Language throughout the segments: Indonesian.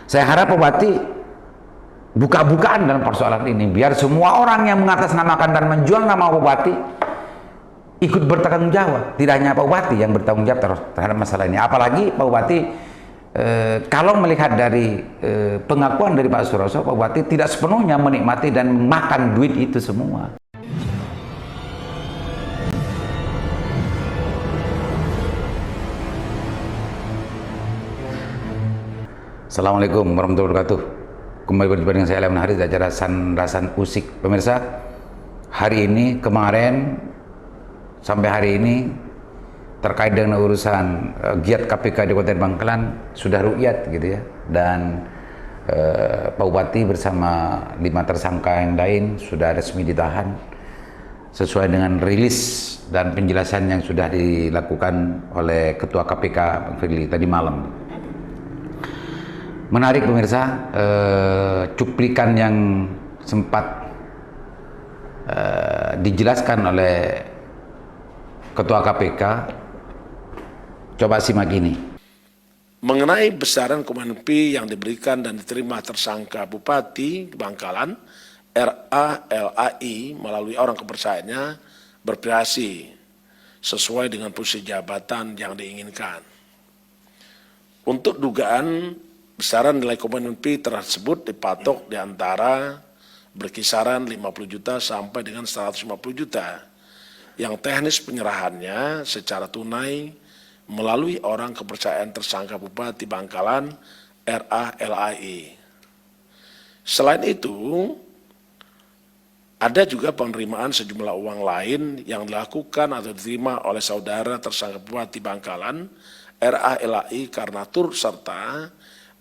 Saya harap Pak Bupati buka-bukaan dalam persoalan ini, biar semua orang yang mengatasnamakan dan menjual nama Pak Bupati ikut bertanggung jawab. Tidak hanya Pak Bupati yang bertanggung jawab terhadap masalah ini. Apalagi Pak Bupati, kalau melihat dari pengakuan dari Pak Suroso, Pak Bupati tidak sepenuhnya menikmati dan makan duit itu semua. Assalamualaikum warahmatullahi wabarakatuh. Kembali berjumpa dengan saya Leman Haris, acara Rasan Usik. Pemirsa, hari ini, kemarin, sampai hari ini terkait dengan urusan giat KPK di Kabupaten Bangkalan sudah rukyat gitu ya, dan Pak Bupati bersama 5 tersangka yang lain sudah resmi ditahan sesuai dengan rilis dan penjelasan yang sudah dilakukan oleh Ketua KPK Bang Firly tadi malam. Menarik pemirsa, cuplikan yang sempat dijelaskan oleh Ketua KPK, coba simak ini. Mengenai besaran Komandan P yang diberikan dan diterima tersangka Bupati Bangkalan, RA/LAI melalui orang kepercayaannya bervariasi sesuai dengan posisi jabatan yang diinginkan. Untuk dugaan besaran nilai Komandan P tersebut dipatok di antara berkisaran 50 juta sampai dengan 150 juta, yang teknis penyerahannya secara tunai melalui orang kepercayaan tersangka Bupati Bangkalan RA/LAI. Selain itu, ada juga penerimaan sejumlah uang lain yang dilakukan atau diterima oleh saudara tersangka Bupati Bangkalan RA/LAI karena turut serta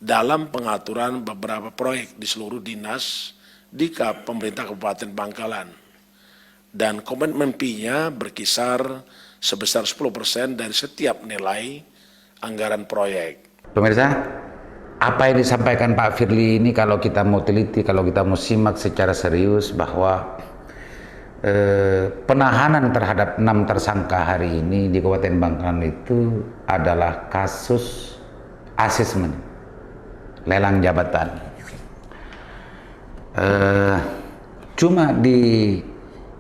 dalam pengaturan beberapa proyek di seluruh dinas di pemerintah Kabupaten Bangkalan, dan komitmen P-nya berkisar sebesar 10% dari setiap nilai anggaran proyek. Pemirsa, apa yang disampaikan Pak Firly ini kalau kita mau teliti, kalau kita mau simak secara serius, bahwa penahanan terhadap 6 tersangka hari ini di Kabupaten Bangkalan itu adalah kasus asesmen lelang jabatan. Cuma di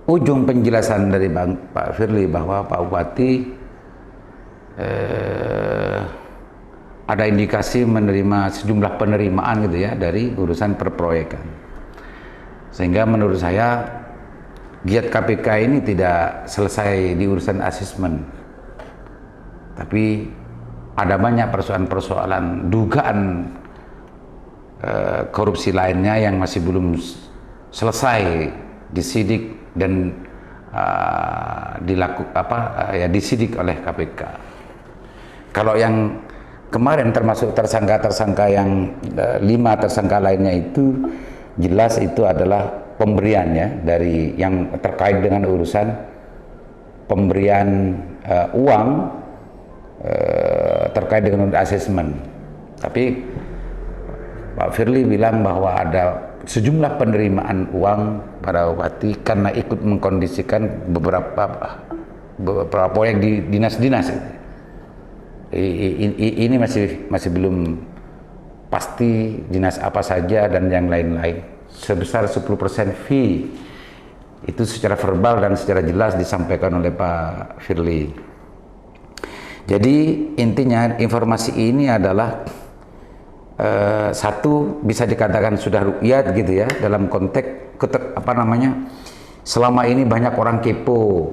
ujung penjelasan dari Pak Firly bahwa Pak Bupati ada indikasi menerima sejumlah penerimaan gitu ya dari urusan perproyekan, sehingga menurut saya giat KPK ini tidak selesai di urusan asesmen, tapi ada banyak persoalan-persoalan dugaan korupsi lainnya yang masih belum selesai disidik dan disidik oleh KPK. Kalau yang kemarin termasuk tersangka-tersangka yang 5 tersangka lainnya itu jelas itu adalah pemberian ya, dari yang terkait dengan urusan pemberian uang terkait dengan asesmen. Tapi Pak Firly bilang bahwa ada sejumlah penerimaan uang pada Bupati karena ikut mengkondisikan beberapa proyek di dinas-dinas. Ini masih belum pasti dinas apa saja dan yang lain-lain. Sebesar 10% fee itu secara verbal dan secara jelas disampaikan oleh Pak Firly. Jadi intinya informasi ini adalah satu, bisa dikatakan sudah rukyat gitu ya, dalam konteks selama ini banyak orang kepo,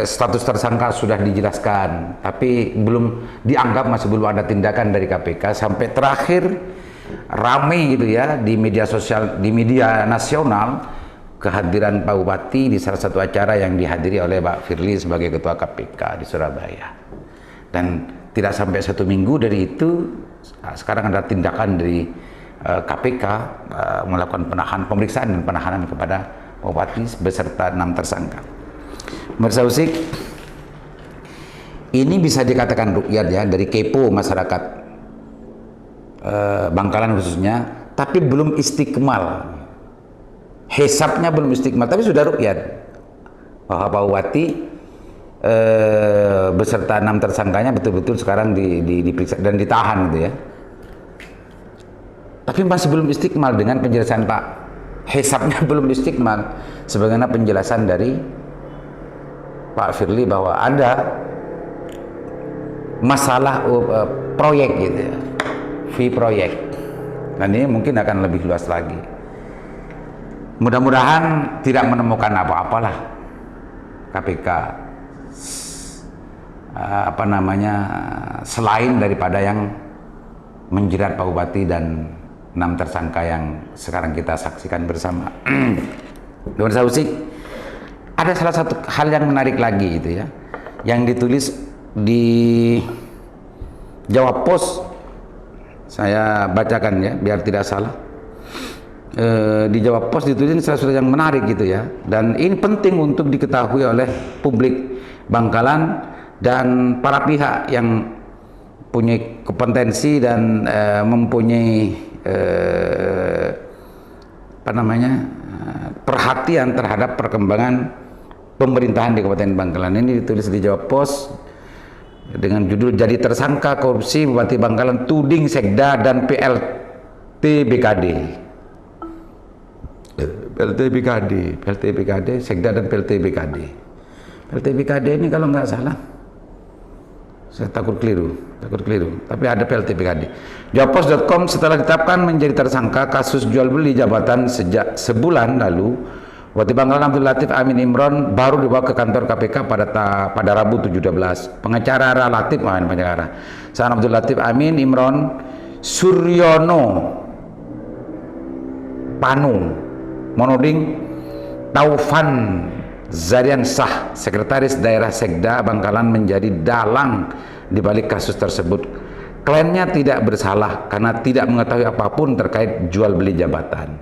status tersangka sudah dijelaskan tapi belum dianggap, masih belum ada tindakan dari KPK, sampai terakhir rame gitu ya di media sosial, di media nasional, kehadiran Pak Bupati di salah satu acara yang dihadiri oleh Pak Firly sebagai Ketua KPK di Surabaya. Dan tidak sampai 1 minggu dari itu, sekarang ada tindakan dari KPK melakukan pemeriksaan dan penahanan kepada Bupati beserta 6 tersangka. Pemirsa Usik, ini bisa dikatakan rukyat ya, dari kepo masyarakat Bangkalan khususnya, tapi belum istiqmal. Hisapnya belum istiqmal, tapi sudah rukyat bahwa Pak Bupati beserta 6 tersangkanya betul-betul sekarang diperiksa dan ditahan gitu ya. Tapi masih belum istiqmal dengan penjelasan Pak Hisapnya belum istiqmal. Sebagaimana penjelasan dari Pak Firly bahwa ada masalah proyek gitu ya, fee proyek. Dan ini mungkin akan lebih luas lagi. Mudah-mudahan tidak menemukan apa-apalah KPK selain daripada yang menjerat Pak Bupati dan 6 tersangka yang sekarang kita saksikan bersama. Dewan Sausik, ada salah satu hal yang menarik lagi itu ya, yang ditulis di Jawa Post. Saya bacakan ya biar tidak salah. Di Jawa Post ditulis sesuatu yang menarik gitu ya, dan ini penting untuk diketahui oleh publik Bangkalan dan para pihak yang punya kompetensi dan mempunyai perhatian terhadap perkembangan pemerintahan di Kabupaten Bangkalan. Ini ditulis di Jawa Post dengan judul "Jadi Tersangka Korupsi Bupati Bangkalan Tuding Sekda dan PLT BKD". PLT BKD, Sekda dan PLT BKD. PLT BKD ini kalau nggak salah, saya takut keliru, tapi ada PLT BKD. Jawapos.com, setelah ditetapkan menjadi tersangka kasus jual beli jabatan sejak sebulan lalu, Bupati Bangkalan Abdul Latif Amin Imron baru dibawa ke kantor KPK pada Rabu 7/12. Pengacara relatif, Sang Abdul Latif Amin Imron Suryono Panu menuding Taufan Zarian Sah, Sekretaris Daerah Sekda Bangkalan, menjadi dalang di balik kasus tersebut. Kliennya tidak bersalah karena tidak mengetahui apapun terkait jual beli jabatan.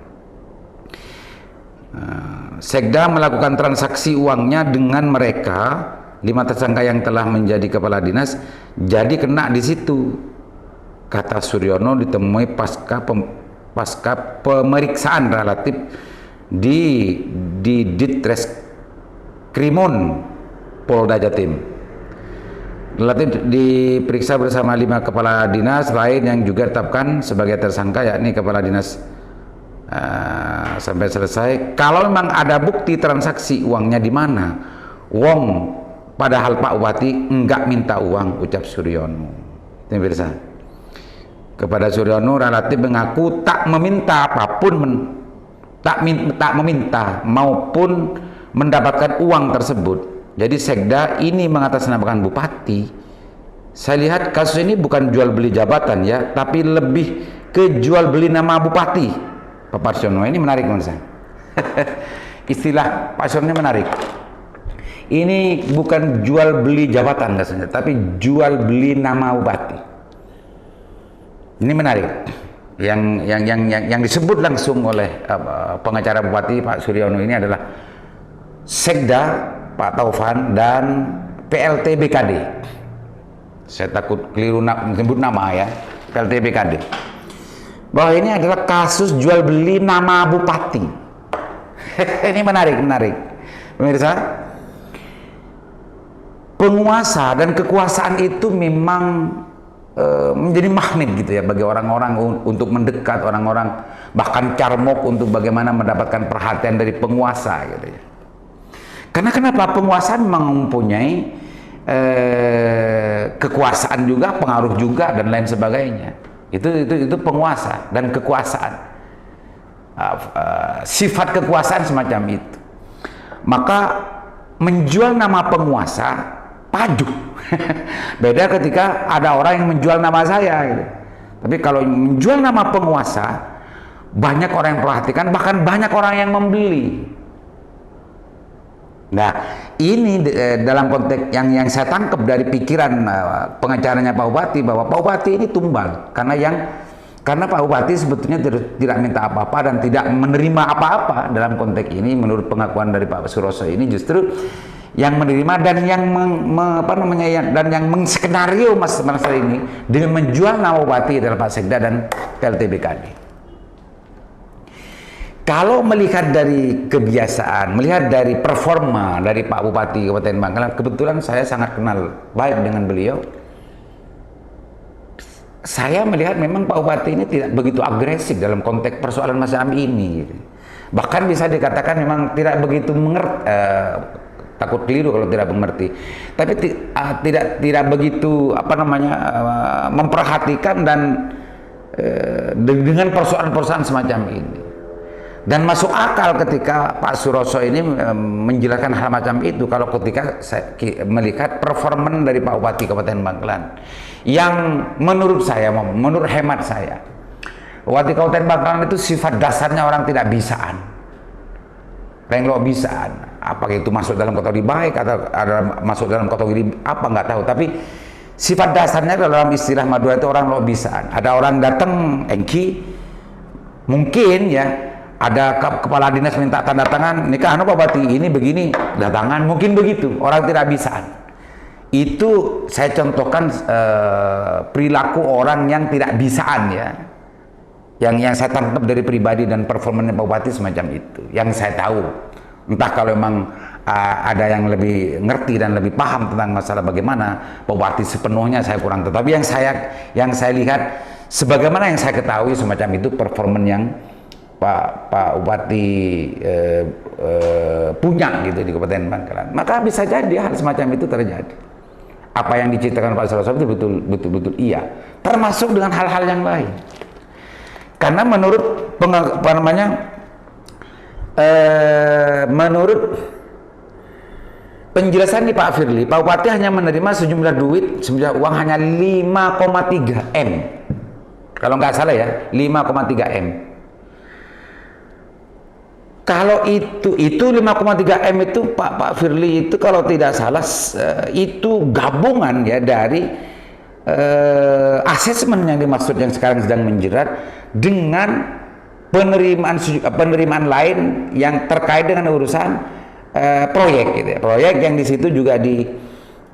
Sekda melakukan transaksi uangnya dengan mereka, 5 tersangka yang telah menjadi kepala dinas, jadi kena di situ, kata Suryono ditemui pasca pemeriksaan relatif di Ditreskrimum Polda Jatim. Relatif diperiksa bersama 5 kepala dinas lain yang juga ditetapkan sebagai tersangka, yakni kepala dinas sampai selesai. Kalau memang ada bukti transaksi uangnya di mana, padahal Pak Bupati enggak minta uang, ucap Suryono. Pemirsa, kepada Suryono relatif mengaku tak meminta apapun, tak meminta maupun mendapatkan uang tersebut. Jadi Sekda ini mengatasnamakan Bupati. Saya lihat kasus ini bukan jual beli jabatan ya, tapi lebih ke jual beli nama Bupati. Pak Parsiono ini menarik menurut saya. Istilah Pak Parsiono menarik. Ini bukan jual beli jabatan rasanya, tapi jual beli nama Bupati. Ini menarik. Yang disebut langsung oleh pengacara Bupati Pak Suryono ini adalah Sekda Pak Taufan dan PLT BKD. Saya takut keliru menyebut nama ya, PLT BKD. Bahwa ini adalah kasus jual beli nama Bupati. Ini menarik. Pemirsa, penguasa dan kekuasaan itu memang menjadi magnet gitu ya bagi orang-orang untuk mendekat, orang-orang bahkan carmok untuk bagaimana mendapatkan perhatian dari penguasa gitu ya. Karena kenapa? Penguasa memang mempunyai kekuasaan juga, pengaruh juga dan lain sebagainya. Itu penguasa dan kekuasaan. Sifat kekuasaan semacam itu. Maka menjual nama penguasa padu. Beda ketika ada orang yang menjual nama saya gitu. Tapi kalau menjual nama penguasa, banyak orang yang perhatikan, bahkan banyak orang yang membeli. Nah, ini dalam konteks yang saya tangkap dari pikiran pengacaranya Pak Bupati, bahwa Pak Bupati ini tumbal karena Pak Bupati sebetulnya tidak minta apa-apa dan tidak menerima apa-apa dalam konteks ini. Menurut pengakuan dari Pak Suroso ini justru yang menerima dan yang menskenario masalah ini dengan menjual nama Bupati adalah Pak Sekda dan PLT BKD. Kalau melihat dari kebiasaan, melihat dari performa dari Pak Bupati Kabupaten Bangkalan, kebetulan saya sangat kenal baik dengan beliau. saya melihat memang Pak Bupati ini tidak begitu agresif dalam konteks persoalan macam ini. Gitu. Bahkan bisa dikatakan memang tidak begitu mengerti, takut keliru kalau tidak mengerti. Tapi tidak begitu memperhatikan dan dengan persoalan-persoalan semacam ini. Dan masuk akal ketika Pak Suroso ini menjelaskan hal macam itu kalau ketika saya melihat performan dari Pak Bupati Kabupaten Bangkalan yang menurut saya, menurut hemat saya, Bupati Kabupaten Bangkalan itu sifat dasarnya orang tidak bisaan, pengen bisaan, apa itu masuk dalam kategori baik atau ada masuk dalam kategori apa nggak tahu, tapi sifat dasarnya dalam istilah Madura itu orang lo bisaan. Ada orang datang engki mungkin ya, ada kepala dinas minta tanda tangan, nikah Pak Bupati ini begini, datangan mungkin begitu, orang tidak bisaan. Itu saya contohkan perilaku orang yang tidak bisaan ya, yang saya tangkap dari pribadi dan performanya Pak Bupati semacam itu, yang saya tahu. Entah kalau memang ada yang lebih ngerti dan lebih paham tentang masalah bagaimana Pak Bupati sepenuhnya saya kurang tahu. Tapi yang saya lihat, sebagaimana yang saya ketahui semacam itu performan yang Pak Bupati punya gitu di Kabupaten Bangkalan, maka bisa jadi hal semacam itu terjadi. Apa yang diceritakan Pak Suroso itu betul iya, termasuk dengan hal-hal yang lain. Karena menurut menurut penjelasan di Pak Firly, Pak Bupati hanya menerima sejumlah uang hanya 5,3 M. Kalau nggak salah ya, 5,3 M. Kalau itu 5,3 M itu Pak Firly itu kalau tidak salah itu gabungan ya dari asesmen yang dimaksud yang sekarang sedang menjerat dengan penerimaan lain yang terkait dengan urusan proyek gitu ya. Proyek yang di situ juga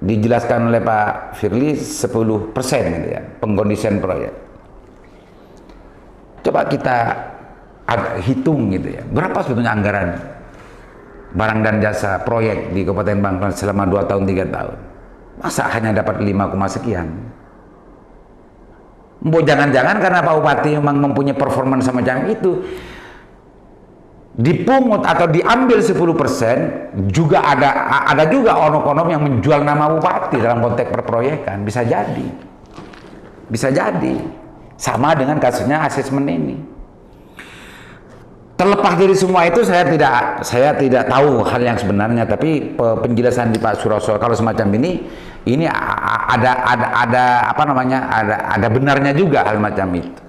dijelaskan oleh Pak Firly 10% gitu ya, pengkondisian proyek. Coba kita hitung gitu ya, berapa sebetulnya anggaran barang dan jasa proyek di Kabupaten Bangkalan selama 2 tahun 3 tahun. Masa hanya dapat 5, sekian? Jangan-jangan karena Pak Bupati memang mempunyai performa semacam itu, dipungut atau diambil 10%, juga ada juga oknum-oknum yang menjual nama Bupati dalam konteks perproyekan. Bisa jadi sama dengan kasusnya asesmen ini. Terlepas dari semua itu, saya tidak tahu hal yang sebenarnya, tapi penjelasan di Pak Suroso kalau semacam ini ada benarnya juga hal macam itu.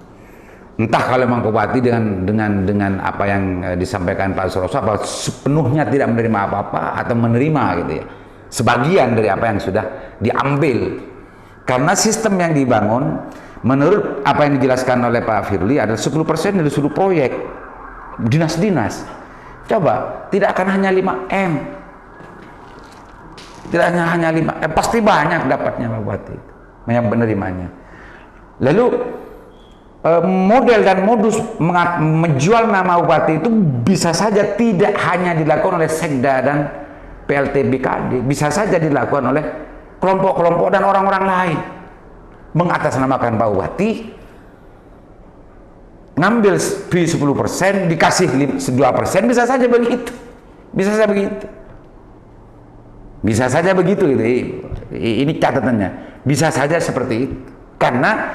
Entah kalau memang Bupati dengan apa yang disampaikan Pak Suroso apa sepenuhnya tidak menerima apa-apa atau menerima gitu ya, sebagian dari apa yang sudah diambil. Karena sistem yang dibangun menurut apa yang dijelaskan oleh Pak Firly adalah 10% dari seluruh proyek dinas-dinas. Coba, tidak akan hanya 5 M, tidak hanya 5 M, pasti banyak dapatnya Pak Bupati yang penerimanya. Lalu model dan modus menjual nama Bupati itu bisa saja tidak hanya dilakukan oleh Sekda dan PLT BKD, bisa saja dilakukan oleh kelompok-kelompok dan orang-orang lain mengatasnamakan Pak Bupati, ngambil fee 10%, dikasih 2%, bisa saja begitu. Bisa saja begitu gitu. Ini catatannya. Bisa saja seperti itu. Karena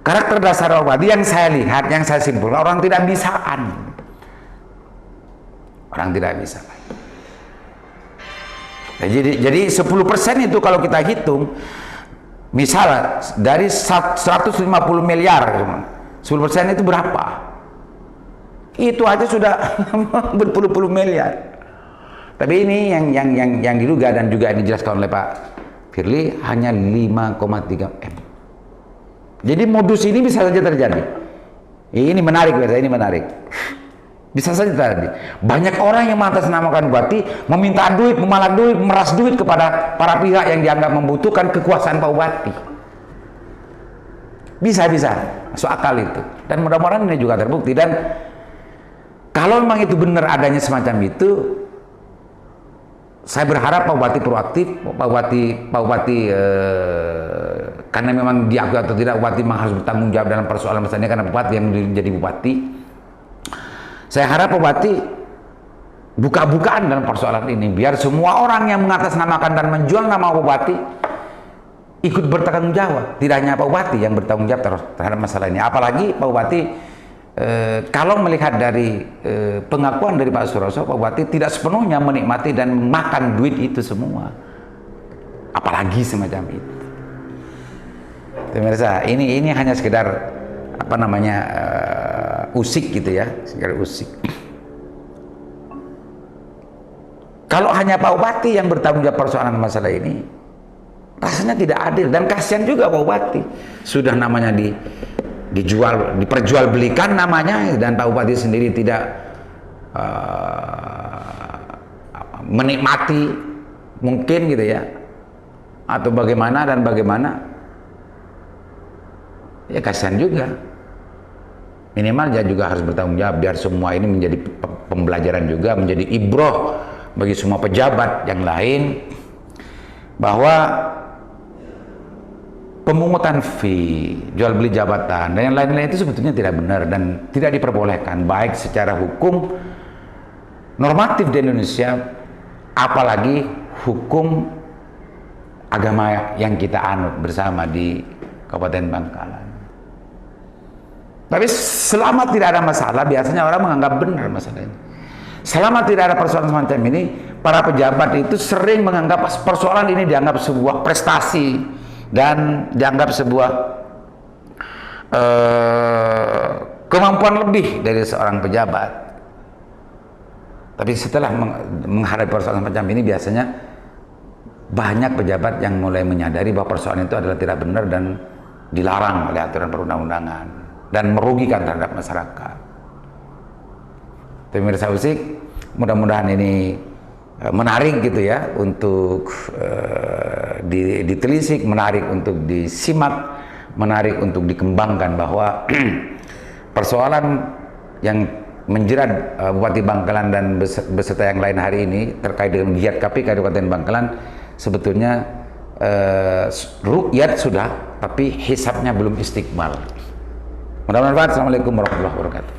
karakter dasar Bupati yang saya lihat, yang saya simpulkan, orang tidak bisaan. Orang tidak bisa. Nah, jadi 10% itu kalau kita hitung, misalnya dari 150 miliar, 10% itu berapa? Itu aja sudah berpuluh-puluh miliar. Tapi ini yang diduga dan juga dijelaskan oleh Pak Firly hanya 5,3 M. Jadi modus ini bisa saja terjadi. Ini menarik, ini menarik. Bisa saja terjadi. Banyak orang yang mengatasnamakan Bupati meminta duit, memalak duit, memeras duit kepada para pihak yang dianggap membutuhkan kekuasaan Pak Bupati. Bisa masuk akal itu, dan mudah-mudahan ini juga terbukti. Dan kalau memang itu benar adanya semacam itu, saya berharap Pak Bupati proaktif, Pak Bupati karena memang diakui atau tidak bupati memang harus bertanggung jawab dalam persoalan misalnya karena bupati yang menjadi bupati. Saya harap bupati buka-bukaan dalam persoalan ini, biar semua orang yang mengatasnamakan dan menjual nama bupati ikut bertanggung jawab. Tidak hanya Pak Bupati yang bertanggung jawab terhadap masalah ini. Apalagi Pak Bupati kalau melihat dari pengakuan dari Pak Suroso, Pak Bupati tidak sepenuhnya menikmati dan makan duit itu semua. Apalagi semacam itu. Pemirsa, ini hanya sekedar apa namanya usik gitu ya, sekedar usik. Kalau hanya Pak Bupati yang bertanggung jawab persoalan masalah ini, rasanya tidak adil dan kasihan juga Pak Bupati. Sudah namanya diperjualbelikan namanya, dan Pak Bupati sendiri tidak menikmati mungkin gitu ya, atau bagaimana dan bagaimana. Ya kasihan juga. Minimal dia juga harus bertanggung jawab, biar semua ini menjadi pembelajaran juga, menjadi ibroh bagi semua pejabat yang lain, bahwa pemungutan fee, jual beli jabatan dan yang lain-lain itu sebetulnya tidak benar dan tidak diperbolehkan, baik secara hukum normatif di Indonesia, apalagi hukum agama yang kita anut bersama di Kabupaten Bangkalan. Tapi selama tidak ada masalah, biasanya orang menganggap benar masalah ini. Selama tidak ada persoalan semacam ini, para pejabat itu sering menganggap persoalan ini dianggap sebuah prestasi dan dianggap sebuah kemampuan lebih dari seorang pejabat. Tapi setelah menghadapi persoalan semacam ini, biasanya banyak pejabat yang mulai menyadari bahwa persoalan itu adalah tidak benar dan dilarang oleh aturan perundang-undangan dan merugikan terhadap masyarakat. Pemirsa Usik, mudah-mudahan ini menarik gitu ya untuk ditelisik, menarik untuk disimak, menarik untuk dikembangkan, bahwa persoalan yang menjerat Bupati Bangkalan dan beserta yang lain hari ini terkait dengan giat KPK di Kabupaten Bangkalan sebetulnya rukyat sudah, tapi hisabnya belum istiqmal. Mudah-mudahan. Assalamualaikum warahmatullahi wabarakatuh.